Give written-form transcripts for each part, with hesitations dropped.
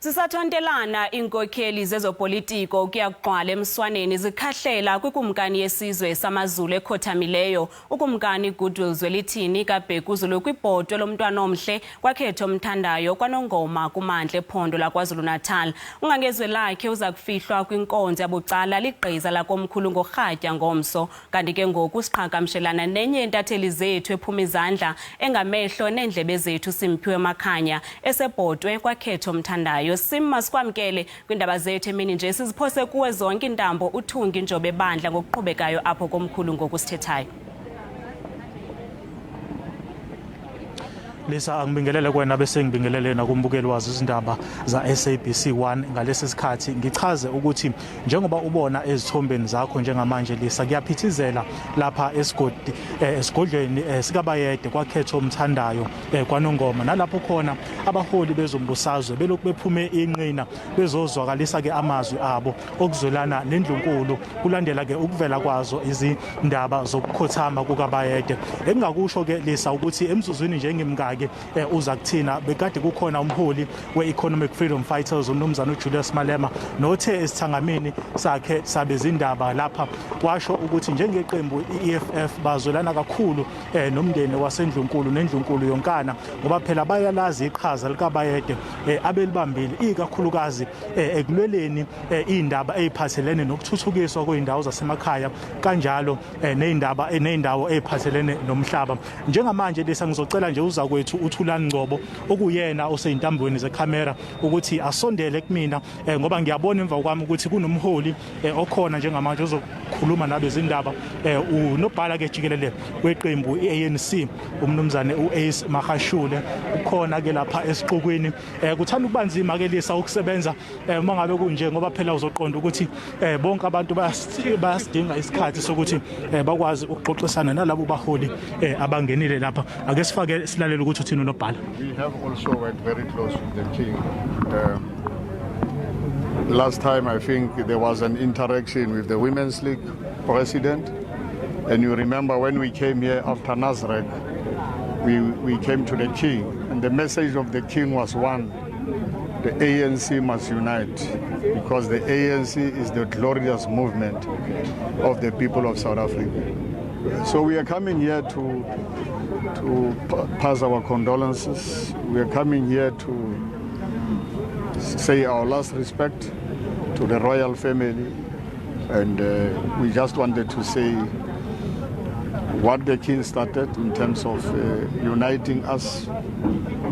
Zisathontelana iinkokheli zezopolitiko ukuya kugxwal'emswaneni zikhahlela kwikumnkani yesizwe samaZulu ekhothamileyo ukumnkani Goodwill Zwelithini kaBhekuzulu kwibhotwe lomntwan'omhle Kwakhethomthandayo KwaNongoma kumantla ephondo laKwaZulu Natal. Ungangezwelakhe uzakufihlwa kwinkonzo yabucala ligqiza lakomkhulu ngorhatya ngomso, kanti ke ngoku siqhagamshelana nenye entatheli zethu ephum'izandla engamehlo neendlebe zethu Simphiwe Makhanya esebhotwe Kwakhethomthandayo. Sikwamkele kwiindaba zethu emini nje siziphose kuwe zonk'intambo uthunga injobe ebandla ngokuqhubekayo apho komkhulu ngokusithethayo. Lisa angibingelele kwena bese ngibingelele nakumbukeli wazi izindaba za SABC 1 ngalesi sikhathi ukuthi njengoba ubona ezithombeni zakho njengamanje Lisa kuyaphithizela lapha esigodlweni sikaBayede Kwakhethomthandayo KwaNongoma, nalapho khona abaholi bezombusazwe belokhu bephume inqina bezozwakalisa ke amazwi abo okuzwelana nendlunkulu kulandela ke ukuvela kwazo izindaba zokukhothama kukaBayede. Engingakusho ke Lisa ukuthi emzuzwini njengimngaki uzakuthina bekade kukhona umholi we-Economic Freedom Fighters umnumzana uJulius Malema nothe esithangamini sakhe sabezindaba lapha washo ukuthi njengeqembu iEFF bazwelana kakhulu nomndeni wasendlunkulu nendlunkulu yonkana ngoba phela bayalazi iqhaza likaBayede abelibambile ikakhulukazi ekulweleni indaba eziphathelene nokuthuthukiswa kweindawo zasemakhaya kanjalo neindawo eziphathelene nomhlaba. Njengamanje Lisa ngizocela nje uzakwethu uThulani Ngcobo okuyena oseyintambweni zekamera ukuthi asondele kumina ngoba ngiyabona emva kwami ukuthi kunomholi okhona njengamanje ozokhuluma nabe izindaba unobhala ke jikelele weqembu iANC umnumzane uAce Mahashule ukhona ke lapha esiqokwini. Kuthanda ukubanzima ke Lisa ukusebenza mangabe kunje ngoba phela uzoqonda ukuthi bonke abantu bayasidinga isikhathi sokuthi bakwazi ukuxoxisana nalabo baholi abangenile lapha. Ake sifake silalele ukuthi uthini unobhala. We have also worked very close with the king. Last time I think there was an interaction with the Women's League president, and you remember when we came here after Nazareth, we came to the king, and the message of the king was one: the ANC must unite, because the ANC is the glorious movement of the people of South Africa. So we are coming here to pass our condolences. We are coming here to say our last respect to the royal family, and we just wanted to say what the king started in terms of uniting us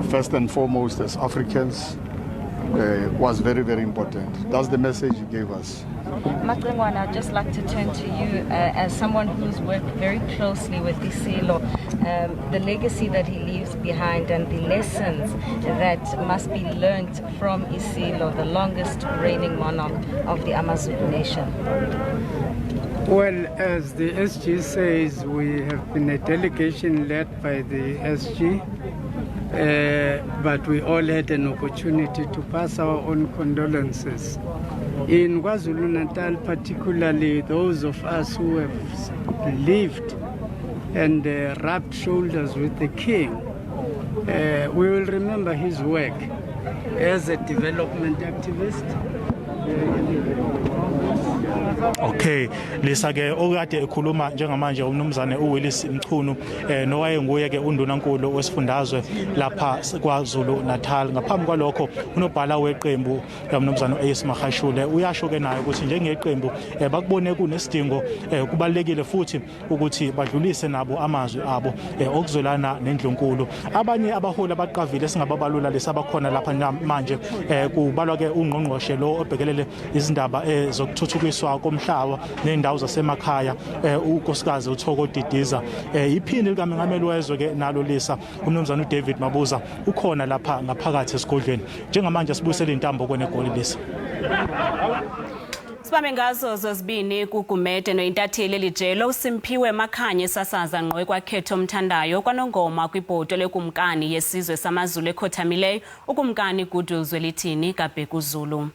first and foremost as Africans was very, very important. That's the message he gave us. Maqengwana, I'd just like to turn to you as someone who's worked very closely with Isilo, the legacy that he leaves behind and the lessons that must be learned from Isilo, the longest reigning monarch of the yamaZulu nation. Well, as the SG says, we have been a delegation led by the SG, but we all had an opportunity to pass our own condolences. In KwaZulu-Natal, particularly those of us who have lived and rubbed shoulders with the king, we will remember his work as a development activist. Okay, Lisa ke okade ekhuluma njengamanje umnumzane uWillis Mchunu nowayenguye ke undunankulu wesifundazwe lapha kwaZulu Natal. Ngaphambi kwalokho unobhala weqembu umnumzane uAce Mahashule uyasho ke naye ukuthi njengeqembu bakubone kunesidingo kubalekile futhi ukuthi badlulise nabo amazwi abo okuzwelana nendlunkulu. Abanye abaholi abaqavile singababalula lesabakhona lapha manje kubalwa ke ungqongqoshe lo obhekelele izindaba zokuthuthukiswa komhlaba neindawo zasemakhaya unkosikazi uThoko Didiza. Iphini likaMengameli wezwe ke nalo Lisa umnumzana uDavid Mabuza ukhona lapha ngaphakathi esigodlweni. Njengamanje sibuyisele intambo kwenegoli Lisa. Sibambe ngazo zozibini kugumede nointatheli elijelo Simphiwe Makhanya esasaza ngqo Kwakhethomthandayo KwaNongoma kwibhotwe lekumnkani yesizwe samaZulu ekhothamileyo ukumnkani Goodwill Zwelithini kaBhekuzulu.